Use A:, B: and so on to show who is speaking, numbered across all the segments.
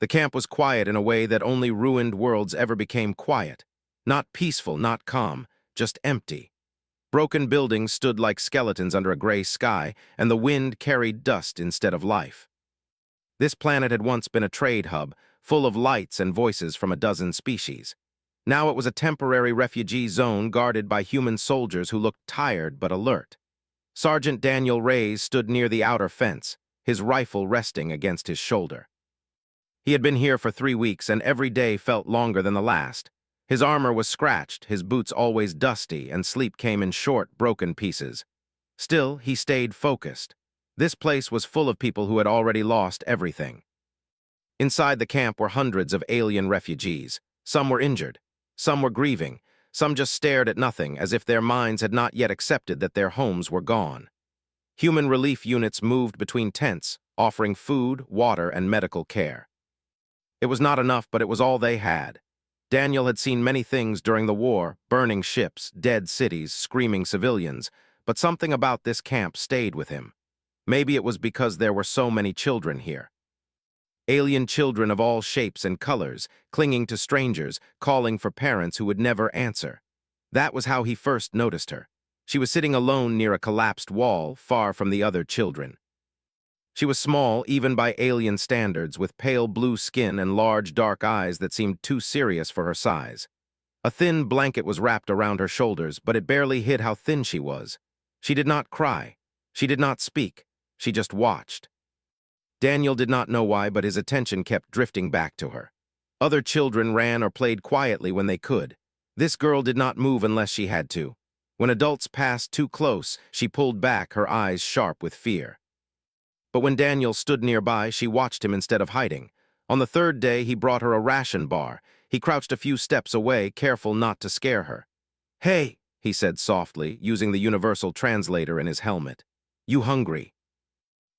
A: The camp was quiet in a way that only ruined worlds ever became quiet. Not peaceful, not calm, just empty. Broken buildings stood like skeletons under a gray sky, and the wind carried dust instead of life. This planet had once been a trade hub, full of lights and voices from a dozen species. Now it was a temporary refugee zone guarded by human soldiers who looked tired but alert. Sergeant Daniel Reyes stood near the outer fence, his rifle resting against his shoulder. He had been here for 3 weeks, and every day felt longer than the last. His armor was scratched, his boots always dusty, and sleep came in short, broken pieces. Still, he stayed focused. This place was full of people who had already lost everything. Inside the camp were hundreds of alien refugees. Some were injured, some were grieving, some just stared at nothing as if their minds had not yet accepted that their homes were gone. Human relief units moved between tents, offering food, water, and medical care. It was not enough, but it was all they had. Daniel had seen many things during the war, burning ships, dead cities, screaming civilians, but something about this camp stayed with him. Maybe it was because there were so many children here. Alien children of all shapes and colors, clinging to strangers, calling for parents who would never answer. That was how he first noticed her. She was sitting alone near a collapsed wall, far from the other children. She was small, even by alien standards, with pale blue skin and large dark eyes that seemed too serious for her size. A thin blanket was wrapped around her shoulders, but it barely hid how thin she was. She did not cry. She did not speak. She just watched. Daniel did not know why, but his attention kept drifting back to her. Other children ran or played quietly when they could. This girl did not move unless she had to. When adults passed too close, she pulled back, her eyes sharp with fear. But when Daniel stood nearby, she watched him instead of hiding. On the 3rd day, he brought her a ration bar. He crouched a few steps away, careful not to scare her. "Hey," he said softly, using the universal translator in his helmet. "You hungry?"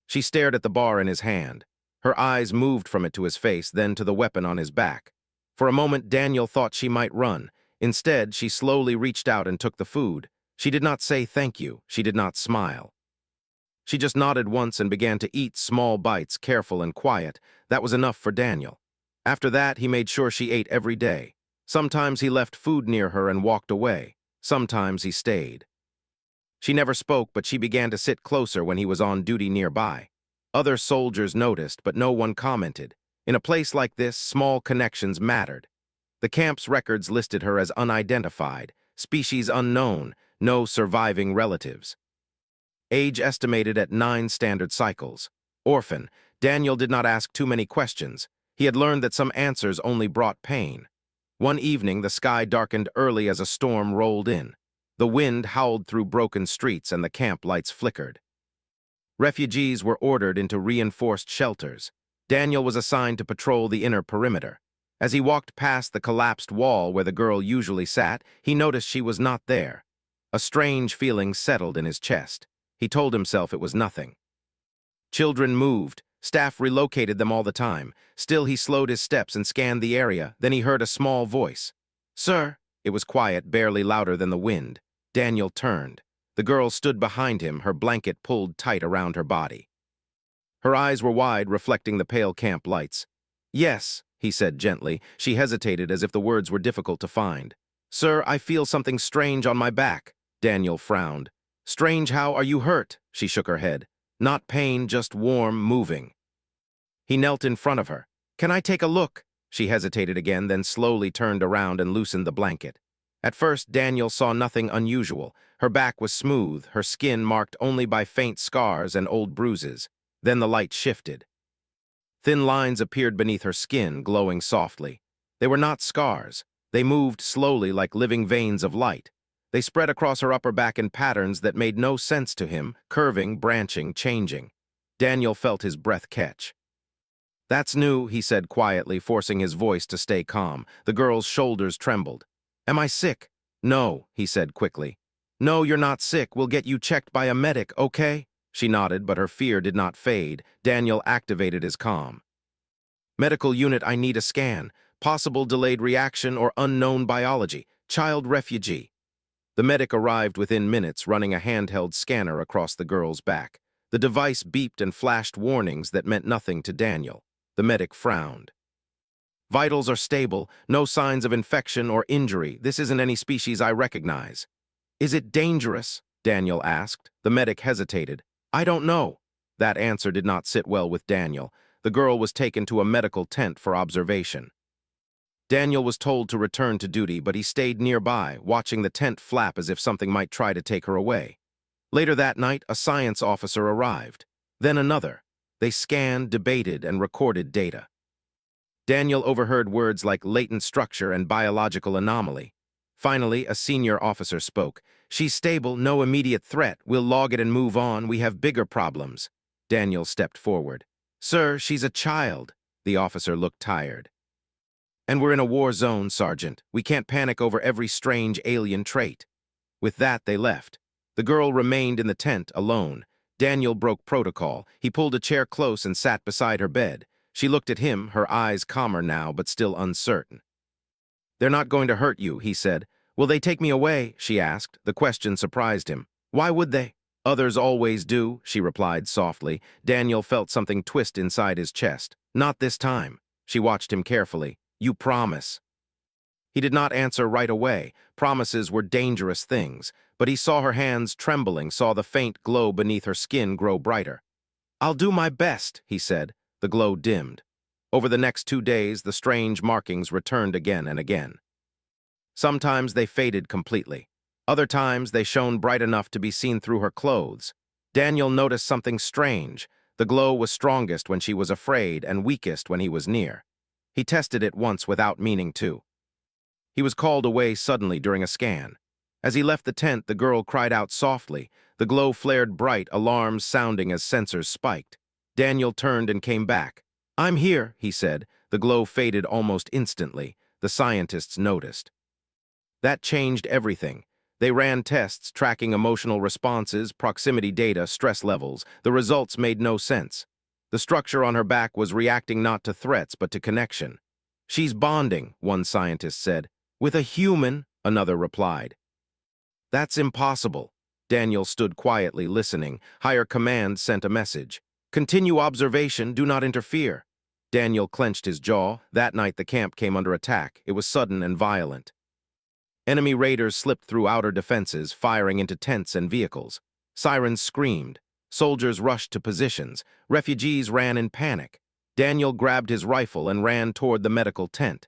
A: She stared at the bar in his hand. Her eyes moved from it to his face, then to the weapon on his back. For a moment, Daniel thought she might run. Instead, she slowly reached out and took the food. She did not say thank you. She did not smile. She just nodded once and began to eat small bites, careful and quiet. That was enough for Daniel. After that, he made sure she ate every day. Sometimes he left food near her and walked away. Sometimes he stayed. She never spoke, but she began to sit closer when he was on duty nearby. Other soldiers noticed, but no one commented. In a place like this, small connections mattered. The camp's records listed her as unidentified, species unknown, no surviving relatives. Age estimated at 9 standard cycles. Orphan, Daniel did not ask too many questions. He had learned that some answers only brought pain. One evening, the sky darkened early as a storm rolled in. The wind howled through broken streets and the camp lights flickered. Refugees were ordered into reinforced shelters. Daniel was assigned to patrol the inner perimeter. As he walked past the collapsed wall where the girl usually sat, he noticed she was not there. A strange feeling settled in his chest. He told himself it was nothing. Children moved. Staff relocated them all the time. Still, he slowed his steps and scanned the area. Then he heard a small voice. "Sir." It was quiet, barely louder than the wind. Daniel turned. The girl stood behind him, her blanket pulled tight around her body. Her eyes were wide, reflecting the pale camp lights. "Yes," he said gently. She hesitated as if the words were difficult to find. "Sir, I feel something strange on my back." Daniel frowned. "Strange how? Are you hurt?" She shook her head. "Not pain, just warm, moving." He knelt in front of her. "Can I take a look?" She hesitated again, then slowly turned around and loosened the blanket. At first, Daniel saw nothing unusual. Her back was smooth, her skin marked only by faint scars and old bruises. Then the light shifted. Thin lines appeared beneath her skin, glowing softly. They were not scars. They moved slowly like living veins of light. They spread across her upper back in patterns that made no sense to him, curving, branching, changing. Daniel felt his breath catch. "That's new," he said quietly, forcing his voice to stay calm. The girl's shoulders trembled. "Am I sick?" "No," he said quickly. "No, you're not sick. We'll get you checked by a medic, okay?" She nodded, but her fear did not fade. Daniel activated his calm. "Medical unit, I need a scan. Possible delayed reaction or unknown biology. Child refugee." The medic arrived within minutes, running a handheld scanner across the girl's back. The device beeped and flashed warnings that meant nothing to Daniel. The medic frowned. Vitals are stable, no signs of infection or injury. This isn't any species I recognize. Is it dangerous? Daniel asked. The medic hesitated. I don't know. That answer did not sit well with Daniel. The girl was taken to a medical tent for observation. Daniel was told to return to duty, but he stayed nearby, watching the tent flap as if something might try to take her away. Later that night, a science officer arrived. Then another. They scanned, debated, and recorded data. Daniel overheard words like latent structure and biological anomaly. Finally, a senior officer spoke. She's stable, no immediate threat. We'll log it and move on. We have bigger problems. Daniel stepped forward. Sir, she's a child. The officer looked tired. And we're in a war zone, Sergeant. We can't panic over every strange alien trait. With that, they left. The girl remained in the tent, alone. Daniel broke protocol. He pulled a chair close and sat beside her bed. She looked at him, her eyes calmer now, but still uncertain. They're not going to hurt you, he said. Will they take me away? She asked. The question surprised him. Why would they? Others always do, she replied softly. Daniel felt something twist inside his chest. Not this time. She watched him carefully. You promise. He did not answer right away. Promises were dangerous things, but he saw her hands trembling, saw the faint glow beneath her skin grow brighter. I'll do my best, he said. The glow dimmed. Over the next 2 days, the strange markings returned again and again. Sometimes they faded completely. Other times they shone bright enough to be seen through her clothes. Daniel noticed something strange. The glow was strongest when she was afraid and weakest when he was near. He tested it once without meaning to. He was called away suddenly during a scan. As he left the tent, the girl cried out softly. The glow flared bright, alarms sounding as sensors spiked. Daniel turned and came back. I'm here, he said. The glow faded almost instantly. The scientists noticed. That changed everything. They ran tests tracking emotional responses, proximity data, stress levels. The results made no sense. The structure on her back was reacting not to threats but to connection. She's bonding, one scientist said. With a human, another replied. That's impossible. Daniel stood quietly listening. Higher command sent a message. Continue observation, do not interfere. Daniel clenched his jaw. That night the camp came under attack. It was sudden and violent. Enemy raiders slipped through outer defenses, firing into tents and vehicles. Sirens screamed. Soldiers rushed to positions. Refugees ran in panic. Daniel grabbed his rifle and ran toward the medical tent.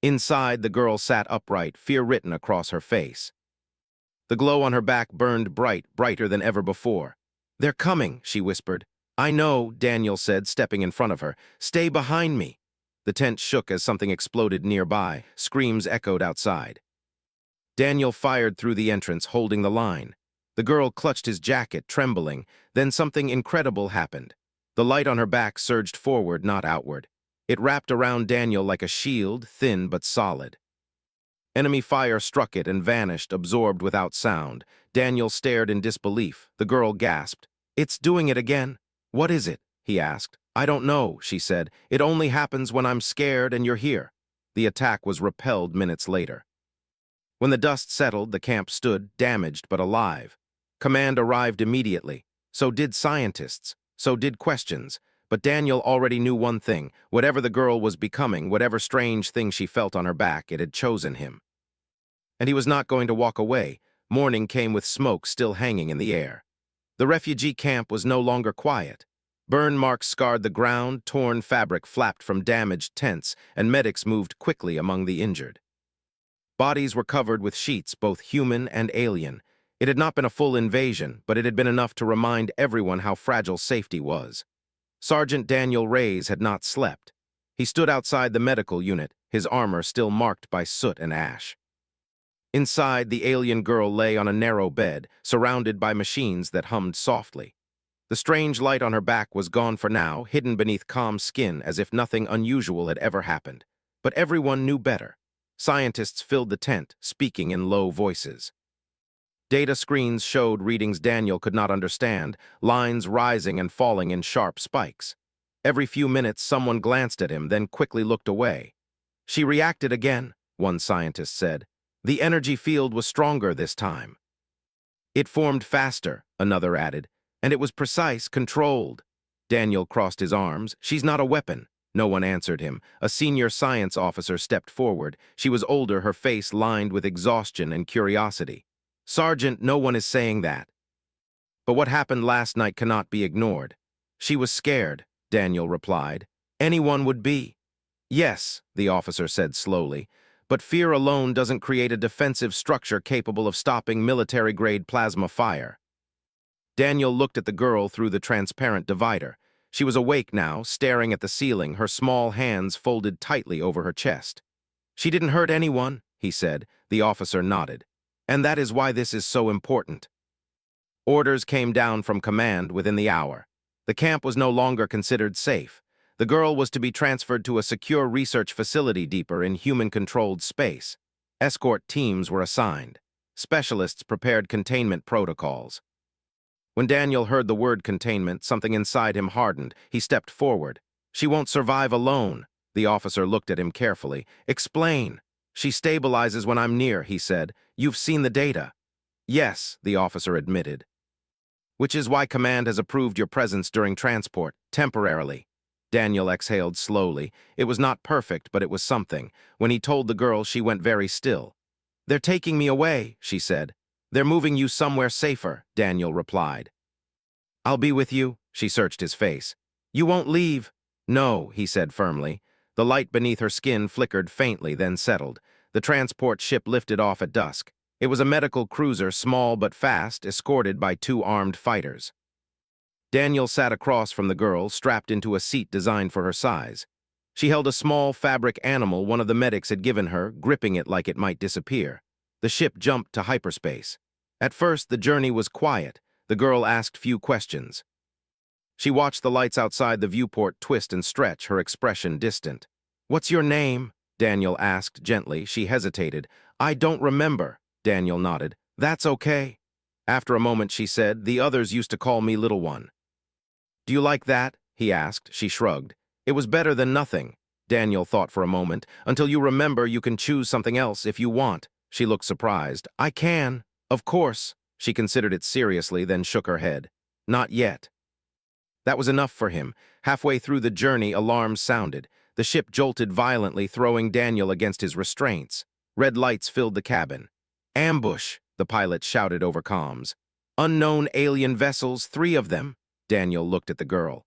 A: Inside, the girl sat upright, fear written across her face. The glow on her back burned bright, brighter than ever before. They're coming, she whispered. I know, Daniel said, stepping in front of her. Stay behind me. The tent shook as something exploded nearby. Screams echoed outside. Daniel fired through the entrance, holding the line. The girl clutched his jacket, trembling. Then something incredible happened. The light on her back surged forward, not outward. It wrapped around Daniel like a shield, thin but solid. Enemy fire struck it and vanished, absorbed without sound. Daniel stared in disbelief. The girl gasped. It's doing it again. What is it? He asked. I don't know, she said. It only happens when I'm scared and you're here. The attack was repelled minutes later. When the dust settled, the camp stood, damaged but alive. Command arrived immediately. So did scientists. So did questions. But Daniel already knew one thing. Whatever the girl was becoming, whatever strange thing she felt on her back, it had chosen him. And he was not going to walk away. Morning came with smoke still hanging in the air. The refugee camp was no longer quiet. Burn marks scarred the ground, torn fabric flapped from damaged tents, and medics moved quickly among the injured. Bodies were covered with sheets, both human and alien. It had not been a full invasion, but it had been enough to remind everyone how fragile safety was. Sergeant Daniel Reyes had not slept. He stood outside the medical unit, his armor still marked by soot and ash. Inside, the alien girl lay on a narrow bed, surrounded by machines that hummed softly. The strange light on her back was gone for now, hidden beneath calm skin as if nothing unusual had ever happened. But everyone knew better. Scientists filled the tent, speaking in low voices. Data screens showed readings Daniel could not understand, lines rising and falling in sharp spikes. Every few minutes, someone glanced at him, then quickly looked away. She reacted again, one scientist said. The energy field was stronger this time. It formed faster, another added, and it was precise, controlled. Daniel crossed his arms. She's not a weapon. No one answered him. A senior science officer stepped forward. She was older, her face lined with exhaustion and curiosity. "Sergeant, no one is saying that. But what happened last night cannot be ignored." "She was scared," Daniel replied. "Anyone would be." "Yes," the officer said slowly, "but fear alone doesn't create a defensive structure capable of stopping military-grade plasma fire." Daniel looked at the girl through the transparent divider. She was awake now, staring at the ceiling, her small hands folded tightly over her chest. "She didn't hurt anyone," he said. The officer nodded. "And that is why this is so important." Orders came down from command within the hour. The camp was no longer considered safe. The girl was to be transferred to a secure research facility deeper in human-controlled space. Escort teams were assigned. Specialists prepared containment protocols. When Daniel heard the word containment, something inside him hardened. He stepped forward. "She won't survive alone." The officer looked at him carefully. "Explain." "She stabilizes when I'm near," he said. "You've seen the data." "Yes," the officer admitted. "Which is why Command has approved your presence during transport, temporarily." Daniel exhaled slowly. It was not perfect, but it was something. When he told the girl, she went very still. "They're taking me away," she said. "They're moving you somewhere safer," Daniel replied. "I'll be with you." She searched his face. "You won't leave." "No," he said firmly. The light beneath her skin flickered faintly, then settled. The transport ship lifted off at dusk. It was a medical cruiser, small but fast, escorted by 2 armed fighters. Daniel sat across from the girl, strapped into a seat designed for her size. She held a small fabric animal one of the medics had given her, gripping it like it might disappear. The ship jumped to hyperspace. At first, the journey was quiet. The girl asked few questions. She watched the lights outside the viewport twist and stretch, her expression distant. "What's your name?" Daniel asked gently. She hesitated. "I don't remember." Daniel nodded. "That's okay." After a moment, she said, "The others used to call me Little One." "Do you like that?" he asked. She shrugged. "It was better than nothing." Daniel thought for a moment. "Until you remember, you can choose something else if you want." She looked surprised. "I can. Of course." She considered it seriously, then shook her head. "Not yet." That was enough for him. Halfway through the journey, alarms sounded. The ship jolted violently, throwing Daniel against his restraints. Red lights filled the cabin. "Ambush," the pilot shouted over comms. "Unknown alien vessels, 3 of them." Daniel looked at the girl.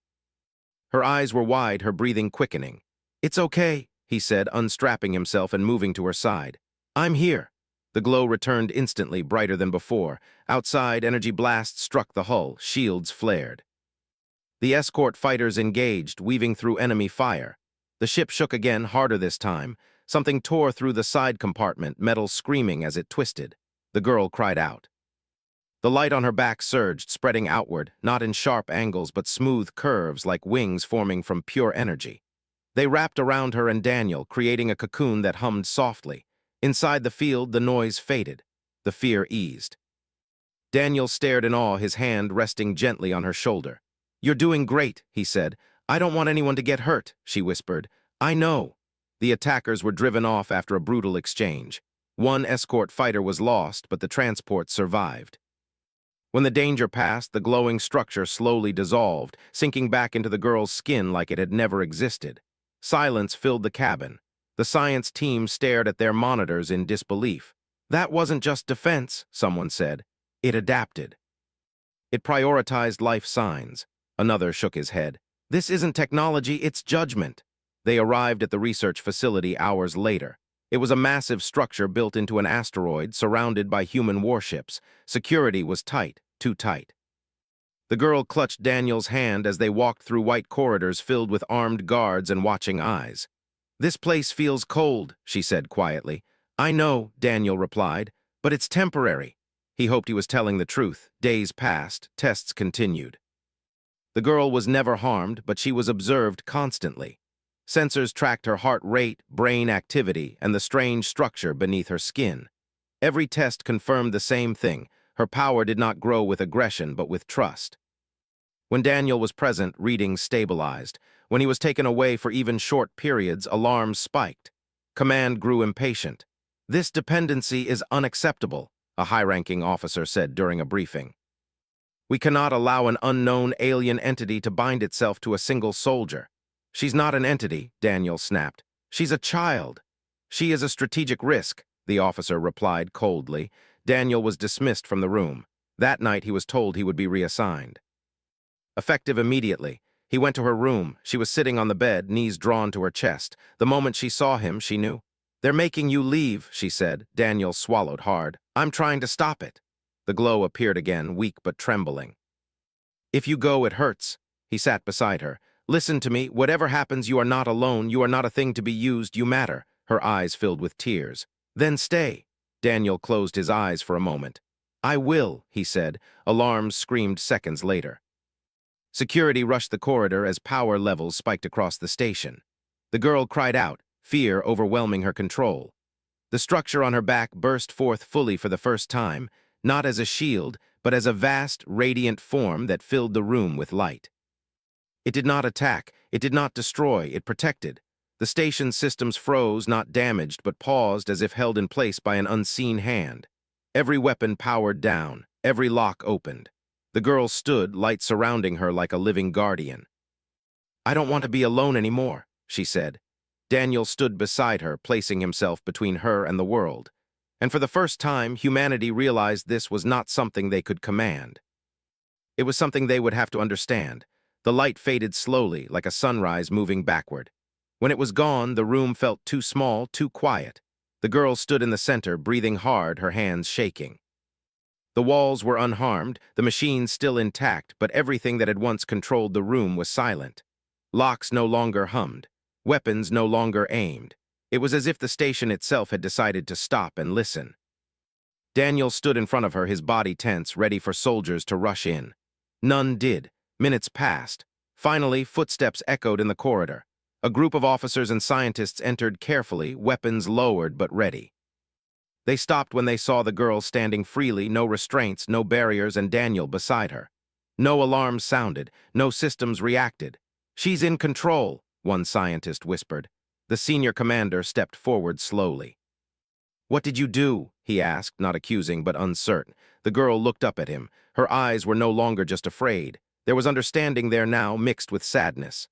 A: Her eyes were wide, her breathing quickening. "It's okay," he said, unstrapping himself and moving to her side. "I'm here." The glow returned instantly, brighter than before. Outside, energy blasts struck the hull, shields flared. The escort fighters engaged, weaving through enemy fire. The ship shook again, harder this time. Something tore through the side compartment, metal screaming as it twisted. The girl cried out. The light on her back surged, spreading outward, not in sharp angles but smooth curves like wings forming from pure energy. They wrapped around her and Daniel, creating a cocoon that hummed softly. Inside the field, the noise faded. The fear eased. Daniel stared in awe, his hand resting gently on her shoulder. "You're doing great," he said. "I don't want anyone to get hurt," she whispered. "I know." The attackers were driven off after a brutal exchange. 1 escort fighter was lost, but the transport survived. When the danger passed, the glowing structure slowly dissolved, sinking back into the girl's skin like it had never existed. Silence filled the cabin. The science team stared at their monitors in disbelief. "That wasn't just defense," someone said. "It adapted. It prioritized life signs." Another shook his head. "This isn't technology, it's judgment." They arrived at the research facility hours later. It was a massive structure built into an asteroid, surrounded by human warships. Security was tight, too tight. The girl clutched Daniel's hand as they walked through white corridors filled with armed guards and watching eyes. "This place feels cold," she said quietly. "I know," Daniel replied, "but it's temporary." He hoped he was telling the truth. Days passed, tests continued. The girl was never harmed, but she was observed constantly. Sensors tracked her heart rate, brain activity, and the strange structure beneath her skin. Every test confirmed the same thing. Her power did not grow with aggression, but with trust. When Daniel was present, readings stabilized. When he was taken away for even short periods, alarms spiked. Command grew impatient. "This dependency is unacceptable," a high-ranking officer said during a briefing. "We cannot allow an unknown alien entity to bind itself to a single soldier." She's not an entity, Daniel snapped. She's a child. She is a strategic risk, the officer replied coldly. Daniel was dismissed from the room. That night he was told he would be reassigned. Effective immediately, he went to her room. She was sitting on the bed, knees drawn to her chest. The moment she saw him, she knew. "They're making you leave," she said. Daniel swallowed hard. "I'm trying to stop it." The glow appeared again, weak but trembling. "If you go, it hurts." He sat beside her. "Listen to me. Whatever happens, you are not alone. You are not a thing to be used. You matter." Her eyes filled with tears. "Then stay." Daniel closed his eyes for a moment. "I will," he said. Alarms screamed seconds later. Security rushed the corridor as power levels spiked across the station. The girl cried out, fear overwhelming her control. The structure on her back burst forth fully for the first time, not as a shield, but as a vast, radiant form that filled the room with light. It did not attack, it did not destroy, it protected. The station's systems froze, not damaged, but paused as if held in place by an unseen hand. Every weapon powered down, every lock opened. The girl stood, light surrounding her like a living guardian. "I don't want to be alone anymore," she said. Daniel stood beside her, placing himself between her and the world. And for the first time, humanity realized this was not something they could command. It was something they would have to understand. The light faded slowly, like a sunrise moving backward. When it was gone, the room felt too small, too quiet. The girl stood in the center, breathing hard, her hands shaking. The walls were unharmed, the machines still intact, but everything that had once controlled the room was silent. Locks no longer hummed. Weapons no longer aimed. It was as if the station itself had decided to stop and listen. Daniel stood in front of her, his body tense, ready for soldiers to rush in. None did. Minutes passed. Finally, footsteps echoed in the corridor. A group of officers and scientists entered carefully, weapons lowered but ready. They stopped when they saw the girl standing freely, no restraints, no barriers, and Daniel beside her. No alarms sounded, no systems reacted. "She's in control," one scientist whispered. The senior commander stepped forward slowly. "What did you do?" he asked, not accusing but uncertain. The girl looked up at him. Her eyes were no longer just afraid. There was understanding there now, mixed with sadness.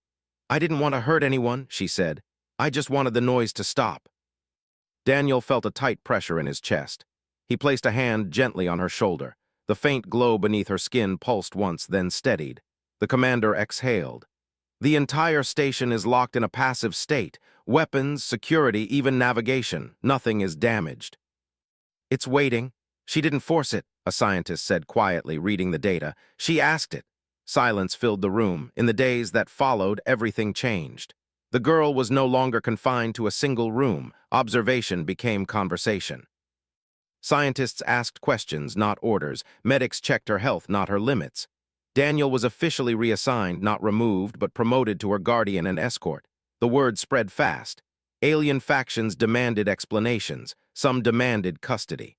A: "I didn't want to hurt anyone," she said. "I just wanted the noise to stop." Daniel felt a tight pressure in his chest. He placed a hand gently on her shoulder. The faint glow beneath her skin pulsed once, then steadied. The commander exhaled. "The entire station is locked in a passive state. Weapons, security, even navigation. Nothing is damaged." "It's waiting." "She didn't force it," a scientist said quietly, reading the data. "She asked it." Silence filled the room. In the days that followed, everything changed. The girl was no longer confined to a single room. Observation became conversation. Scientists asked questions, not orders. Medics checked her health, not her limits. Daniel was officially reassigned, not removed, but promoted to her guardian and escort. The word spread fast. Alien factions demanded explanations. Some demanded custody.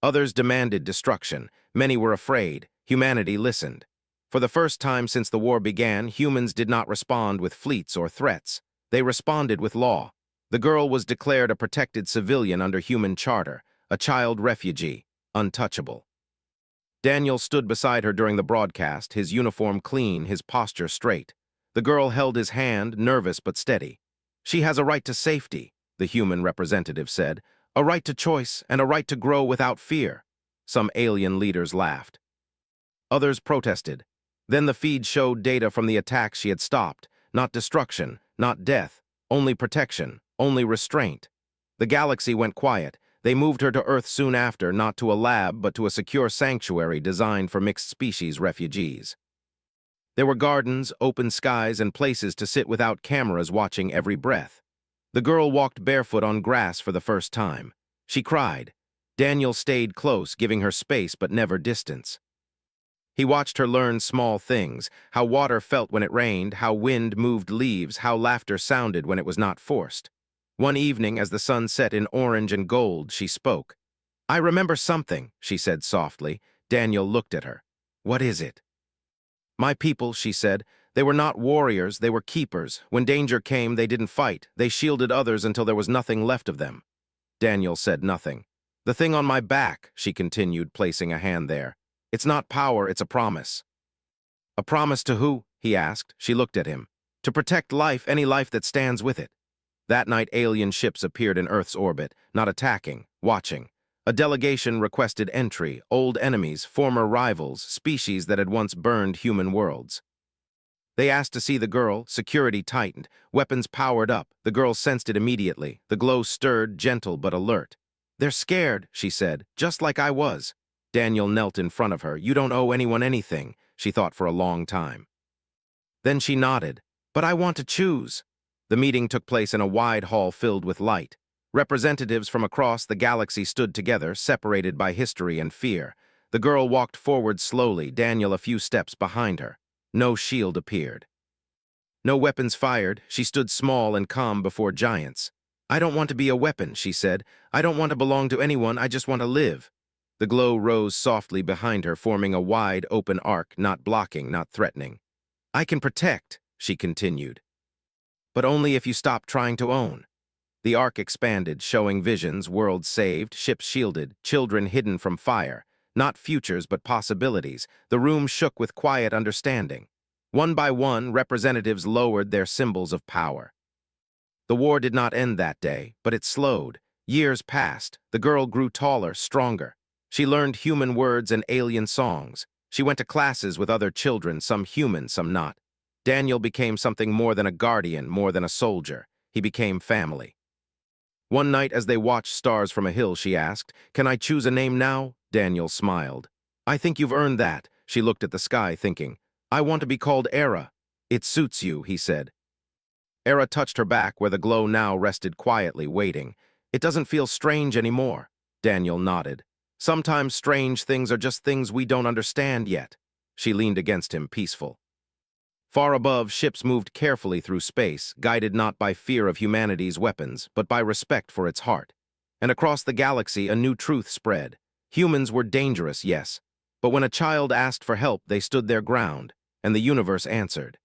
A: Others demanded destruction. Many were afraid. Humanity listened. For the first time since the war began, humans did not respond with fleets or threats. They responded with law. The girl was declared a protected civilian under human charter, a child refugee, untouchable. Daniel stood beside her during the broadcast, his uniform clean, his posture straight. The girl held his hand, nervous but steady. "She has a right to safety," the human representative said, "a right to choice and a right to grow without fear." Some alien leaders laughed. Others protested. Then the feed showed data from the attacks she had stopped. Not destruction, not death, only protection, only restraint. The galaxy went quiet. They moved her to Earth soon after, not to a lab, but to a secure sanctuary designed for mixed-species refugees. There were gardens, open skies, and places to sit without cameras watching every breath. The girl walked barefoot on grass for the first time. She cried. Daniel stayed close, giving her space but never distance. He watched her learn small things, how water felt when it rained, how wind moved leaves, how laughter sounded when it was not forced. One evening, as the sun set in orange and gold, she spoke. "I remember something," she said softly. Daniel looked at her. "What is it?" "My people," she said. "They were not warriors, they were keepers. When danger came, they didn't fight. They shielded others until there was nothing left of them." Daniel said nothing. "The thing on my back," she continued, placing a hand there. "It's not power, it's a promise." "A promise to who?" he asked. She looked at him. To protect life, any life that stands with it. That night, alien ships appeared in Earth's orbit, not attacking, watching. A delegation requested entry, old enemies, former rivals, species that had once burned human worlds. They asked to see the girl, security tightened, weapons powered up. The girl sensed it immediately. The glow stirred, gentle but alert. "They're scared," she said, "just like I was." Daniel knelt in front of her. "You don't owe anyone anything," she thought for a long time. Then she nodded. "But I want to choose." The meeting took place in a wide hall filled with light. Representatives from across the galaxy stood together, separated by history and fear. The girl walked forward slowly, Daniel a few steps behind her. No shield appeared. No weapons fired. She stood small and calm before giants. "I don't want to be a weapon," she said. "I don't want to belong to anyone. I just want to live." The glow rose softly behind her, forming a wide, open arc, not blocking, not threatening. "I can protect," she continued. "But only if you stop trying to own." The arc expanded, showing visions, worlds saved, ships shielded, children hidden from fire. Not futures, but possibilities. The room shook with quiet understanding. One by one, representatives lowered their symbols of power. The war did not end that day, but it slowed. Years passed. The girl grew taller, stronger. She learned human words and alien songs. She went to classes with other children, some human, some not. Daniel became something more than a guardian, more than a soldier. He became family. One night, as they watched stars from a hill, she asked, "Can I choose a name now?" Daniel smiled. "I think you've earned that." She looked at the sky, thinking, "I want to be called Era." "It suits you," he said. Era touched her back, where the glow now rested quietly, waiting. "It doesn't feel strange anymore." Daniel nodded. "Sometimes strange things are just things we don't understand yet." She leaned against him, peaceful. Far above, ships moved carefully through space, guided not by fear of humanity's weapons, but by respect for its heart. And across the galaxy, a new truth spread. Humans were dangerous, yes, but when a child asked for help, they stood their ground, and the universe answered.